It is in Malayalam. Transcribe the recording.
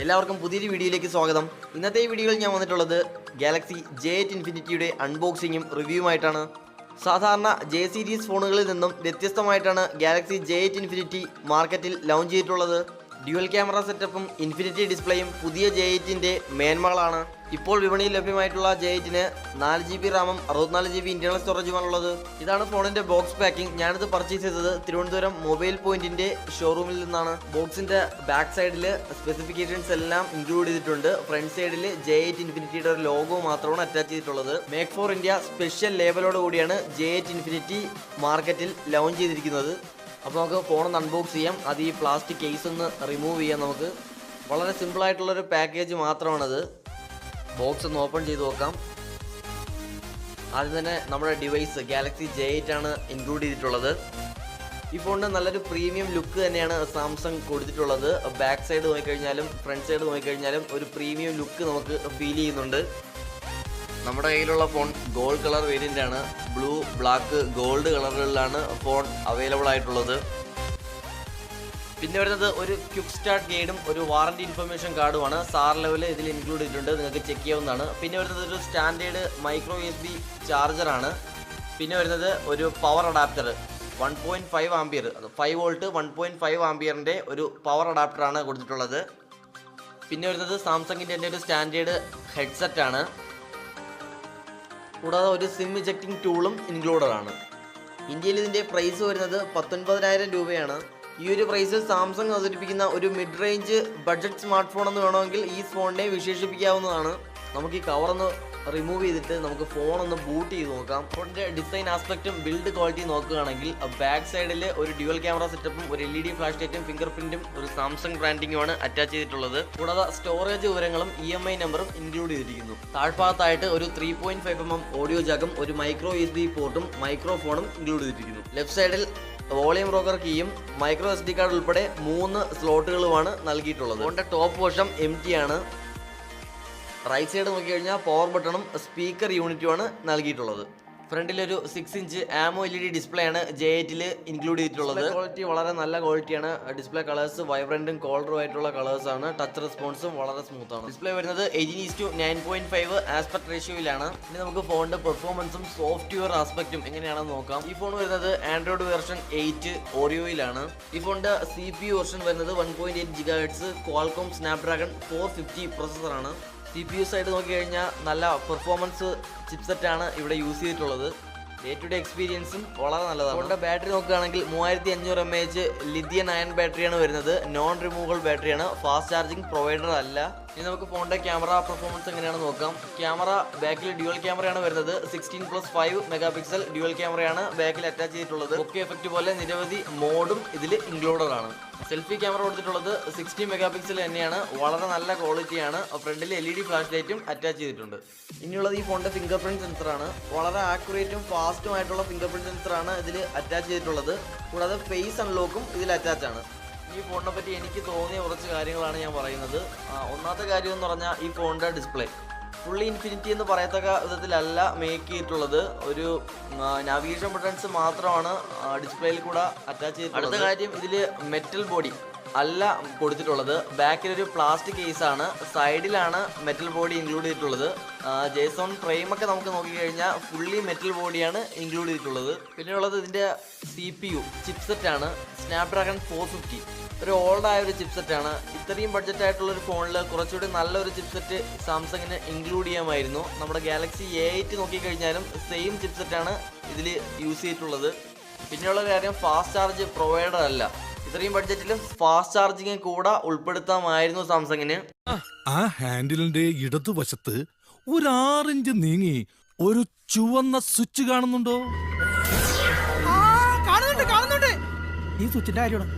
എല്ലാവർക്കും പുതിയൊരു വീഡിയോയിലേക്ക് സ്വാഗതം. ഇന്നത്തെ ഈ വീഡിയോയിൽ ഞാൻ വന്നിട്ടുള്ളത് ഗാലക്സി J8 ഇൻഫിനിറ്റിയുടെ അൺബോക്സിങ്ങും റിവ്യൂവുമായിട്ടാണ്. സാധാരണ J സീരീസ് ഫോണുകളിൽ നിന്നും വ്യത്യസ്തമായിട്ടാണ് ഗാലക്സി J8 ഇൻഫിനിറ്റി മാർക്കറ്റിൽ ലോഞ്ച് ചെയ്തിട്ടുള്ളത്. ഡ്യുവൽ ക്യാമറ സെറ്റപ്പും ഇൻഫിനിറ്റി ഡിസ്പ്ലേയും പുതിയ J8ൻ്റെ മേന്മകളാണ്. ഇപ്പോൾ വിപണിയിൽ ലഭ്യമായിട്ടുള്ള J8ന് 4GB റാമും 64GB ഇന്റേണൽ സ്റ്റോറേജുമാണുള്ളത്. ഇതാണ് ഫോണിന്റെ ബോക്സ് പാക്കിംഗ്. ഞാനിത് പർച്ചേസ് ചെയ്തത് തിരുവനന്തപുരം മൊബൈൽ പോയിന്റിന്റെ ഷോറൂമിൽ നിന്നാണ്. ബോക്സിന്റെ ബാക്ക് സൈഡിൽ സ്പെസിഫിക്കേഷൻസ് എല്ലാം ഇൻക്ലൂഡ് ചെയ്തിട്ടുണ്ട്. ഫ്രണ്ട് സൈഡിൽ J8 ഇൻഫിനിറ്റിയുടെ ഒരു ലോഗോ മാത്രമാണ് അറ്റാച്ച് ചെയ്തിട്ടുള്ളത്. മേക്ക് ഫോർ ഇന്ത്യ സ്പെഷ്യൽ ലേബലോട് കൂടിയാണ് J8 ഇൻഫിനിറ്റി മാർക്കറ്റിൽ ലോഞ്ച് ചെയ്തിരിക്കുന്നത്. അപ്പോൾ നമുക്ക് ഫോണൊന്ന് അൺബോക്സ് ചെയ്യാം. അത് ഈ പ്ലാസ്റ്റിക് കേസ് ഒന്ന് റിമൂവ് ചെയ്യാം. നമുക്ക് വളരെ സിമ്പിളായിട്ടുള്ളൊരു പാക്കേജ് മാത്രമാണത്. ബോക്സ് ഒന്ന് ഓപ്പൺ ചെയ്ത് നോക്കാം. ആദ്യം തന്നെ നമ്മുടെ ഡിവൈസ് ഗാലക്സി J8 ആണ് ഇൻക്ലൂഡ് ചെയ്തിട്ടുള്ളത്. ഈ ഫോണിന് നല്ലൊരു പ്രീമിയം ലുക്ക് തന്നെയാണ് സാംസങ് കൊടുത്തിട്ടുള്ളത്. ബാക്ക് സൈഡ് നോക്കിക്കഴിഞ്ഞാലും ഫ്രണ്ട് സൈഡ് നോക്കിക്കഴിഞ്ഞാലും ഒരു പ്രീമിയം ലുക്ക് നമുക്ക് ഫീൽ ചെയ്യുന്നുണ്ട്. നമ്മുടെ കയ്യിലുള്ള ഫോൺ ഗോൾഡ് കളർ വേരിയൻ്റ് ആണ്. ബ്ലൂ, ബ്ലാക്ക്, ഗോൾഡ് കളറുകളിലാണ് ഫോൺ അവൈലബിൾ ആയിട്ടുള്ളത്. പിന്നെ വരുന്നത് ഒരു ക്വിക്ക് സ്റ്റാർട്ട് ഗൈഡും ഒരു വാറണ്ടി ഇൻഫർമേഷൻ കാർഡുമാണ്. സാർ ലെവൽ ഇതിൽ ഇൻക്ലൂഡ് ചെയ്തിട്ടുണ്ട്, നിങ്ങൾക്ക് ചെക്ക് ചെയ്യാവുന്നതാണ്. പിന്നെ വരുന്നത് ഒരു സ്റ്റാൻഡേർഡ് മൈക്രോ USB ചാർജറാണ്. പിന്നെ വരുന്നത് ഒരു പവർ അഡാപ്റ്റർ 1.5 ആംപിയർ, 5 വോൾട്ട് 1.5 ആംപിയറിൻ്റെ ഒരു പവർ അഡാപ്റ്ററാണ് കൊടുത്തിട്ടുള്ളത്. പിന്നെ വരുന്നത് സാംസങ്ങിൻ്റെ തന്നെ ഒരു സ്റ്റാൻഡേർഡ് ഹെഡ്സെറ്റ് ആണ്. കൂടാതെ ഒരു സിം ഇജക്റ്റിംഗ് ടൂളും ഇൻക്ലൂഡഡ് ആണ്. ഇന്ത്യയിൽ ഇതിൻ്റെ പ്രൈസ് വരുന്നത് 19,000 രൂപയാണ്. ഈ ഒരു പ്രൈസിൽ സാംസങ് അവതരിപ്പിക്കുന്ന ഒരു mid range budget smart phone എന്ന് വേണമെങ്കിൽ ഈ ഫോണിനെ വിശേഷിപ്പിക്കാവുന്നതാണ്. നമുക്ക് ഈ കവറൊന്ന് റിമൂവ് ചെയ്തിട്ട് നമുക്ക് ഫോണൊന്ന് ബൂട്ട് ചെയ്ത് നോക്കാം. ഫോണിൻ്റെ ഡിസൈൻ ആസ്പെക്റ്റും ബിൽഡ് ക്വാളിറ്റി നോക്കുകയാണെങ്കിൽ ബാക്ക് സൈഡിൽ ഒരു ഡ്യുവൽ ക്യാമറ സെറ്റപ്പും ഒരു LED ഫ്ലാഷ് ലൈറ്റും ഫിംഗർ പ്രിന്റും ഒരു സാംസങ് ബ്രാൻഡിങ്ങുമാണ് അറ്റാച്ച് ചെയ്തിട്ടുള്ളത്. കൂടാതെ സ്റ്റോറേജ് വിവരങ്ങളും EMI നമ്പറും ഇൻക്ലൂഡ് ചെയ്തിരിക്കുന്നു. താഴ്ഭാഗത്തായിട്ട് ഒരു 3.5mm ഓഡിയോ ജാക്കും ഒരു മൈക്രോ USB പോർട്ടും മൈക്രോഫോണും ഇൻക്ലൂഡ് ചെയ്തിരിക്കുന്നു. ലെഫ്റ്റ് സൈഡിൽ വോളിയം റോക്കർ കീയും മൈക്രോ SD കാർഡ് ഉൾപ്പെടെ 3 സ്ലോട്ടുകളുമാണ് നൽകിയിട്ടുള്ളത്. ഫോണിൻ്റെ ടോപ്പ് വശം empty ആണ്. റൈറ്റ് സൈഡ് നോക്കിക്കഴിഞ്ഞാൽ പവർ ബട്ടണും സ്പീക്കർ യൂണിറ്റുമാണ് നൽകിയിട്ടുള്ളത്. ഫ്രണ്ടിലൊരു 6 ഇഞ്ച് AMO LED ഡിസ്പ്ലേ ആണ് J8ൽ ഇൻക്ലൂഡ് ചെയ്തിട്ടുള്ളത്. ക്വാളിറ്റി വളരെ നല്ല ക്വാളിറ്റിയാണ്. ഡിസ്പ്ലേ കളേഴ്സ് വൈബ്രൻറ്റും കോൾഡറും ആയിട്ടുള്ള കളേഴ്സാണ്. ടച്ച് റെസ്പോൺസും വളരെ സ്മൂത്താണ്. ഡിസ്പ്ലേ വരുന്നത് 18:9.5 ആസ്പെക്ട് റേഷ്യോയിലാണ്. ഇനി നമുക്ക് ഫോണിൻ്റെ പെർഫോമൻസും സോഫ്റ്റ്വെയർ ആസ്പെക്റ്റും എങ്ങനെയാണെന്ന് നോക്കാം. ഈ ഫോൺ വരുന്നത് ആൻഡ്രോയിഡ് വേർഷൻ 8 ഓറിയോയിലാണ്. ഈ ഫോണിൻ്റെ CPU വെർഷൻ വരുന്നത് 1.8 GHz Qualcomm Snapdragon 450 പ്രോസസ്സറാണ്. CPU side നോക്കിക്കഴിഞ്ഞാൽ നല്ല പെർഫോമൻസ് ചിപ്സെറ്റാണ് ഇവിടെ യൂസ് ചെയ്തിട്ടുള്ളത്. ഡേ ടു ഡേ എക്സ്പീരിയൻസും വളരെ നല്ലതാണ്. ഫോണിൻ്റെ ബാറ്ററി നോക്കുകയാണെങ്കിൽ 3500 mAh ലിഥിയം അയൺ ബാറ്ററിയാണ് വരുന്നത്. നോൺ റിമൂവബിൾ ബാറ്ററിയാണ്. ഫാസ്റ്റ് ചാർജിങ് പ്രൊവൈഡർ അല്ല. ഇനി നമുക്ക് ഫോണിൻ്റെ ക്യാമറ പെർഫോമൻസ് എങ്ങനെയാണെന്ന് നോക്കാം. ക്യാമറ ബാക്കിൽ ഡ്യുവൽ ക്യാമറയാണ് വരുന്നത്. 16+5 മെഗാപിക്സൽ ഡ്യുവൽ ക്യാമറയാണ് ബാക്കിൽ അറ്റാച്ച് ചെയ്തിട്ടുള്ളത്. ഓക്കെ എഫക്റ്റ് പോലെ നിരവധി മോഡും ഇതിൽ ഇൻക്ലൂഡഡ് ആണ്. സെൽഫി ക്യാമറ കൊടുത്തിട്ടുള്ളത് 60 മെഗാപിക്സൽ തന്നെയാണ്. വളരെ നല്ല ക്വാളിറ്റിയാണ്. ഫ്രണ്ടിൽ LED ഫ്ലാഷ് ലൈറ്റും അറ്റാച്ച് ചെയ്തിട്ടുണ്ട്. ഇനിയുള്ളത് ഈ ഫോണിൻ്റെ ഫിംഗർ പ്രിൻറ്റ് സെൻസറാണ്. വളരെ ആക്യുറേറ്റും ഫാസ്റ്റുമായിട്ടുള്ള ഫിംഗർ പ്രിൻറ്റ് സെൻസറാണ് ഇതിൽ അറ്റാച്ച് ചെയ്തിട്ടുള്ളത്. കൂടാതെ ഫേസ് അൺലോക്കും ഇതിൽ അറ്റാച്ച് ആണ്. ഈ ഫോണിനെ പറ്റി എനിക്ക് തോന്നിയ കുറച്ച് കാര്യങ്ങളാണ് ഞാൻ പറയുന്നത്. ഒന്നാമത്തെ കാര്യം എന്ന് പറഞ്ഞാൽ ഈ ഫോണിൻ്റെ ഡിസ്പ്ലേ ഫുള്ളി ഇൻഫിനിറ്റി എന്ന് പറയത്തക്ക വിധത്തിലല്ല മേക്ക് ചെയ്തിട്ടുള്ളത്. ഒരു നാവിഗേഷൻ ബട്ടൺസ് മാത്രമാണ് ഡിസ്പ്ലേയിൽ കൂടെ അറ്റാച്ച് ചെയ്തിട്ടുള്ളത്. അടുത്ത കാര്യം, ഇതിൽ മെറ്റൽ ബോഡി അല്ല കൊടുത്തിട്ടുള്ളത്. ബാക്കിലൊരു പ്ലാസ്റ്റിക് കേസാണ്. സൈഡിലാണ് മെറ്റൽ ബോഡി ഇൻക്ലൂഡ് ചെയ്തിട്ടുള്ളത്. ജേസോൺ ഫ്രെയിമൊക്കെ നമുക്ക് നോക്കിക്കഴിഞ്ഞാൽ ഫുള്ളി മെറ്റൽ ബോഡിയാണ് ഇൻക്ലൂഡ് ചെയ്തിട്ടുള്ളത്. പിന്നെയുള്ളത് ഇതിൻ്റെ CPU ചിപ്സെറ്റാണ്. സ്നാപ്ഡ്രാഗൺ 450 ഒരു ഓൾഡായ ഒരു ചിപ്സെറ്റാണ്. ഇത്രയും ബഡ്ജറ്റ് ആയിട്ടുള്ളൊരു ഫോണിൽ കുറച്ചുകൂടി നല്ലൊരു ചിപ്സെറ്റ് സാംസങ്ങിന് ഇൻക്ലൂഡ് ചെയ്യാമായിരുന്നു. നമ്മുടെ ഗാലക്സി A8 നോക്കിക്കഴിഞ്ഞാലും സെയിം ചിപ്സെറ്റാണ് ഇതിൽ യൂസ് ചെയ്തിട്ടുള്ളത്. പിന്നെയുള്ള കാര്യം, ഫാസ്റ്റ് ചാർജ് പ്രൊവൈഡർ അല്ല. ഇത്രയും ബഡ്ജറ്റിലും ഫാസ്റ്റ് ചാർജിങ് കൂടെ ഉൾപ്പെടുത്താമായിരുന്നു സാംസങ്ങിന്. ആ ഹാൻഡിലിന്റെ ഇടതുവശത്ത് ഒരു 6 ഇഞ്ച് നീങ്ങി ഒരു ചുവന്ന സ്വിച്ച് കാണുന്നുണ്ടോ? കാണുന്നുണ്ട്. ഈ സ്വിച്ചിന്റെ കാര്യമാണ്.